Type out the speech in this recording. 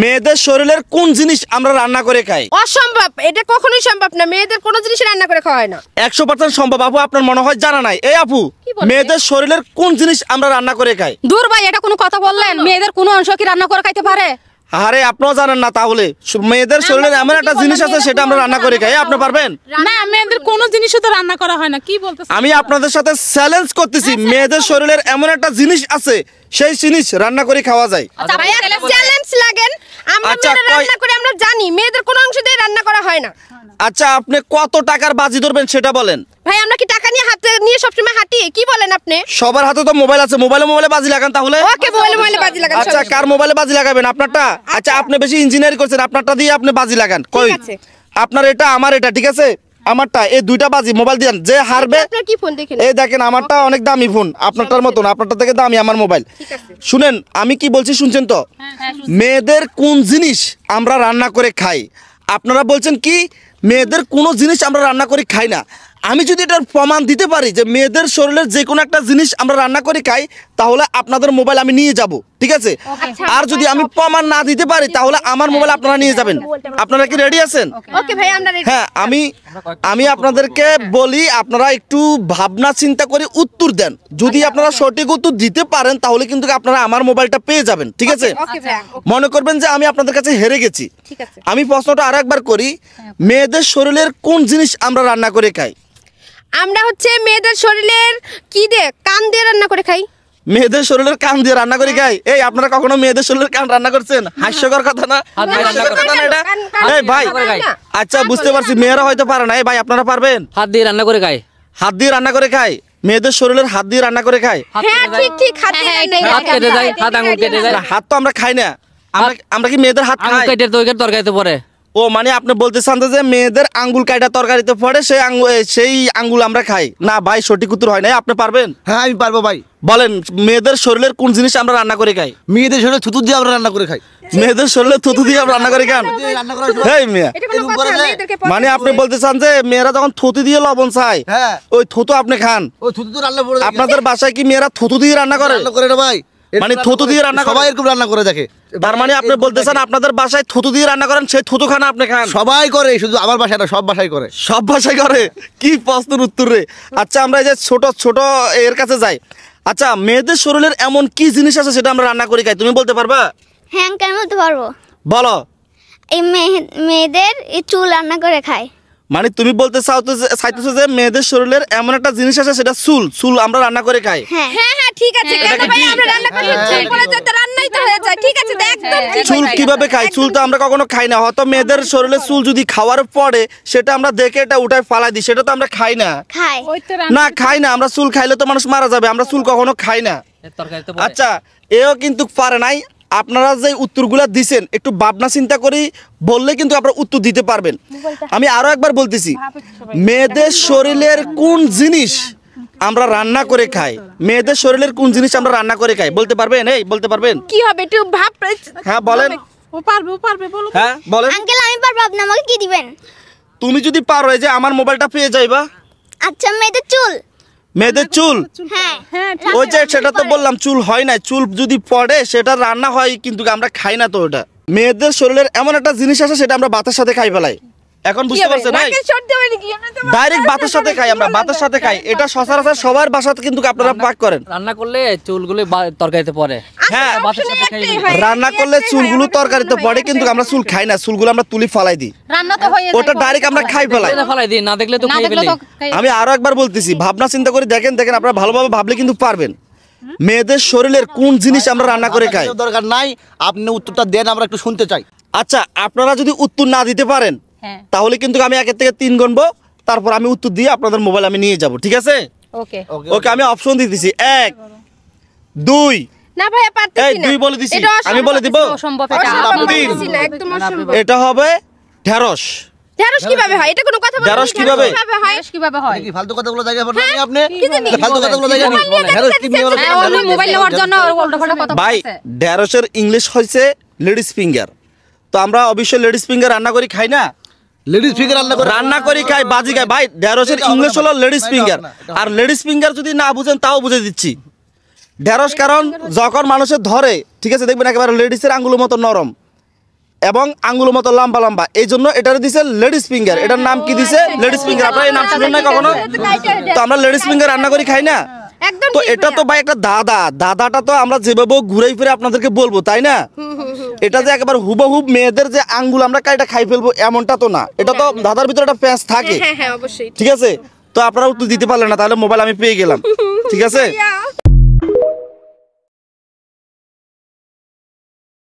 মেয়েদের শরীরের কোন জিনিস আমরা রান্না করে খাই? অসম্ভব, এটা কখনোই সম্ভব না। মেয়েদের কোনো জিনিস রান্না করে খাওয়া হয় না। 100% সম্ভব। আপু আপনার মনে হয় জানা নাই। এই আপু, মেয়েদের শরীরের কোন জিনিস আমরা রান্না করে খাই? দূর ভাই, এটা কোনো কথা বললেন? মেয়েদের কোনো অংশ কি রান্না করে খাইতে পারে? আরে আপনিও জানেন না? তাহলে মেয়েদের শরীরের এমন একটা জিনিস আছে সেটা আমরা রান্না করে খাই। আপনি পারবেন? না, মেয়েদের কোনো জিনিসও তো রান্না করা হয় না। কি বলতেছেন? আমি আপনাদের সাথে চ্যালেঞ্জ করতেছি, মেয়েদের শরীরের এমন একটা জিনিস আছে সেই জিনিস রান্না করে খাওয়া যায়। আচ্ছা ভাই, একটা চ্যালেঞ্জ লাগেন। আমরা মেয়েরা রান্না করে আমরা জানি মেয়েদের কোনো অংশ দিয়ে রান্না করা হয় না। আচ্ছা আপনি কত টাকার বাজি ধরবেন সেটা বলেন। ভাই আমরা কি টাকা নিয়ে হাতে নিয়ে সবসময় হাঁটি? কি বলেন আপনি? সবার হাতে তো মোবাইল আছে, মোবাইলে বাজি লাগান তাহলে। ওকে, মোবাইলে বাজি লাগান। আচ্ছা কার মোবাইলে বাজি লাগাবেন? আপনারটা? আচ্ছা আপনি বেশি ইঞ্জিনিয়ারিং করছেন, আপনারটা দিয়ে আপনি বাজি লাগান। কই আপনার এটা আমার এটা ঠিক আছে, আমারটা, এই দুইটা বাজি মোবাইল দিয়েন। যে হারবে, আপনার কি ফোন দেখেন? এই দেখেন আমারটা অনেক দামি ফোন, আপনারটার মতন, আপনারটা থেকে দামি আমার মোবাইল। শুনেন আমি কি বলছি, শুনছেন তো? মেয়েদের কোন জিনিস আমরা রান্না করে খাই? আপনারা বলছেন কি মেয়েদের কোনো জিনিস আমরা রান্না করে খাই না। আমি যদি এটার প্রমাণ দিতে পারি যে মেয়েদের শরীরের যে কোনো একটা জিনিস আমরা রান্না করে খাই, তাহলে আপনাদের মোবাইল আমি নিয়ে যাব, ঠিক আছে? আর যদি আমি প্রমাণ না দিতে পারি তাহলে আমার মোবাইল আপনারা নিয়ে যাবেন। আপনারা কি রেডি আছেন? ওকে ভাই, আমরা রেডি। হ্যাঁ, আমি আপনাদেরকে বলি, আপনারা একটু ভাবনা চিন্তা করে উত্তর দেন। যদি আপনারা সঠিক উত্তর দিতে পারেন তাহলে কিন্তু আপনারা আমার মোবাইলটা পেয়ে যাবেন, ঠিক আছে? মনে করবেন যে আমি আপনাদের কাছে হেরে গেছি। আমি প্রশ্নটা আরেকবার করি, মেয়েদের শরীরের কোন জিনিস আমরা রান্না করে খাই? আমরা হচ্ছে মেয়েদের শরীরের কি দিয়ে, কান দিয়ে রান্না করে খাই। মেয়েদের শরীরের কান দিয়ে রান্না করে খাই? এই আপনারা কখনো মেয়েদের শরীরের কান রান্না করছেন? হাস্যকর কথা না? এই ভাই, আচ্ছা বুঝতে পারছি মেয়েরা হয়তো পারে না। এই ভাই আপনারা পারবেন? হাত দিয়ে রান্না করে খায়। হাত দিয়ে রান্না করে খায়? মেয়েদের শরীরের হাত দিয়ে রান্না করে খায়? হ্যাঁ ঠিক, হাত দিয়ে হাত কেটে যায়, হাত আঙুল কেটে যায়। হাত তো আমরা খাই না। আমরা কি মেয়েদের হাত আঙুল খাই? কেটে তরকারিতে পড়ে। ও মানে আপনি বলতে চান যে মেয়েদের আঙ্গুল কাটা তরকারিতে পড়ে সেই আঙ্গুল আমরা খাই না? ভাই সঠিক উত্তর হয় না। আপনি পারবেন? হ্যাঁ আমি পারবো ভাই। বলেন মেয়েদের শরীরের কোন জিনিস আমরা রান্না করে খাই? মেয়েদের শরীরে থুতু দিয়ে আমরা রান্না করে খাই। মেয়েদের শরীরে থুতু দিয়ে আমরা রান্না করে খান? এই মেয়ে, মানে আপনি বলতে চান যে মেয়েরা যখন থুতু দিয়ে লবণ চায়, হ্যাঁ ওই থুতু আপনি খান? ওই থুতু তো রান্না করে আপনাদের বাসায় কি মেয়েরা থুতু দিয়ে রান্না করে? রান্না করে না ভাই, মানে থুতু দিয়ে রান্না সবাই এরকম রান্না করে দেখে। তার মানে আপনি বলতে চান আপনাদের বাসায় থুতু দিয়ে রান্না করেন, সেই থুতু খানা আপনি খান? সবাই করে, শুধু আমার বাসায় না, সব বাসায় করে। সব বাসায় করে? কি প্রশ্নের উত্তর রে। আচ্ছা আমরা এই যে ছোট এর কাছে যাই। আচ্ছা মেয়েদের শরীরের এমন কি জিনিস আছে সেটা আমরা রান্না করে খাই? তুমি বলতে পারবা? হ্যাঁ কেন বলতে পারবো। বলো। এই মেয়েদের এই চুল রান্না করে খায়। মানে তুমি বলতে চাইতেছো যে মেয়েদের শরীরের এমন একটা জিনিস আছে সেটা চুল আমরা রান্না করে খাই? হ্যাঁ হ্যাঁ ঠিক আছে। কেন ভাই আমরা রান্না করি? চুল পড়ে যায় তো রান্নাই তো হয়ে যায়। ঠিক আছে, একদম ঠিক। চুল কিভাবে খাই? চুল তো আমরা কখনো খাই না। হয়তো মেয়েদের শরীরে চুল যদি খাওয়ার পরে সেটা আমরা দেখে এটা উঠায় ফালাই দিই, সেটা তো আমরা খাই না। খায় না খাই না আমরা। চুল খাইলে তো মানুষ মারা যাবে, আমরা চুল কখনো খাই না। আচ্ছা এও কিন্তু পারে নাই। আপনারা যে উত্তরগুলা দিছেন একটু ভাবনা চিন্তা করি বললে কিন্তু আপনারা উত্তর দিতে পারবেন। আমি আরো একবার বলতেছি, মেয়েদের শরীরের কোন জিনিস আমরা রান্না করে খাই? মেয়েদের শরীরের কোন জিনিস আমরা রান্না করে খাই বলতে পারবেন? এই বলতে পারবেন? কি হবে একটু ভাব। হ্যাঁ বলেন। ও পারবে বলো। হ্যাঁ বলেন। আঙ্কেল আমি পারবো, আপনি আমাকে কি দিবেন? তুমি যদি পারো এই যে আমার মোবাইলটা পেয়ে যাইবা। আচ্ছা মেয়েদের চুল। মেয়েদের চুল? হ্যাঁ ওই যে সেটা তো বললাম চুল হয় না। চুল যদি পড়ে সেটা রান্না হয় কিন্তু আমরা খাই না তো ওটা। মেয়েদের শরীরের এমন একটা জিনিস আছে সেটা আমরা ভাতের সাথে খাই ফেলাই। এখন বুঝতে পারছেন? ডাইরেক্ট ভাতের সাথে খাই আমরা, ভাতের সাথে খাই। এটা সচরাচর সবার বাসাতে কিন্তু আপনারা পাক করেন। রান্না করলে চুলগুলো তরকারিতে পড়ে। হ্যাঁ রান্না করলে চুলগুলো তরকারিতে পড়ে কিন্তু আমরা চুল খাই না। চুলগুলো আমরা তুলি ফালাই দিই। রান্না তো হয়ে যায়, ওটা ডাইরেক্ট আমরা খাই ফেলাই। ফালাই দিই, না দেখলে তো খাই ফেলি। আমি আরো একবার বলতেছি, ভাবনা চিন্তা করে দেখেন আপনারা ভালোভাবে ভাবলে কিন্তু পারবেন। মেয়েদের শরীরের কোন জিনিস আমরা রান্না করে খাই? দরকার নাই, আপনি উত্তরটা দেন, আমরা একটু শুনতে চাই। আচ্ছা আপনারা যদি উত্তর না দিতে পারেন তাহলে কিন্তু আমি 1 থেকে 3 গুনবো, তারপর আমি উত্তর দিয়ে আপনাদের মোবাইল আমি নিয়ে যাব, ঠিক আছে? ওকে ওকে আমি অপশন দিয়ে দিছি 1 2। না ভাই পারতেছি না। এই 2 বলে দিছি, আমি বলে দিব। অসম্ভব এটা। একদম অসম্ভব। এটা হবে ঢেঁড়স। ঢেঁড়স কিভাবে হয়? এটা কোনো কথা বলেন? ঢেঁড়স কিভাবে হয়? কিভাবে হয়? কি ফালতু কথাগুলো জায়গা পড়ছেন আপনি? ফালতু কথাগুলো জায়গা নেই। ঢেঁড়স কি নিয়ে বলেন? ওই মোবাইল নেওয়ার জন্য উল্টোপাল্টা কথা ভাই বলছে। ঢেঁড়সের ইংলিশ হইছে লেডিস ফিঙ্গার। তো আমরা অবশ্যই লেডিস ফিঙ্গার রান্না করি খাই না? লেডিস ফিঙ্গার রান্না করি খাই, বাজি খাই। ভাই ঢেঁড়সের ইংলিশ হলো লেডিস ফিঙ্গার। আর লেডিস ফিঙ্গার যদি না বুঝেন তাও বুঝে দিচ্ছি। ঢেঁড়স কারণ যখন মানুষের ধরে, ঠিক আছে, দেখবেন একেবারে লেডিসের আঙ্গুলের মতো নরম। এবং আঙ্গুলের মতো লম্বা লম্বা, এই জন্য এটার দিছে লেডিস ফিঙ্গার। এটার নাম কি দিছে? Ladies finger. আপনারা এই নাম শুনেন না কখনো? তো আমরা লেডিস ফিঙ্গার রান্না করি খাই না? একদম তো ঠিক এটা তো ভাইয়া। ভাই একটা দাদাটা তো আমরা যেভাবে ঘুরাই ফিরে আপনাদেরকে বলবো, তাই না? এটা যে একেবারে হুবহুব মেয়েদের যে আঙ্গুল আমরা কাইটা খাই ফেলবো এমনটা তো না, এটা তো দাদার ভিতরে একটা প্যাঁচ থাকে। হ্যাঁ হ্যাঁ অবশ্যই। ঠিক আছে, তো আপনারা উত্তর দিতে পারলেন না, তাহলে মোবাইল আমি পেয়ে গেলাম। ঠিক আছে,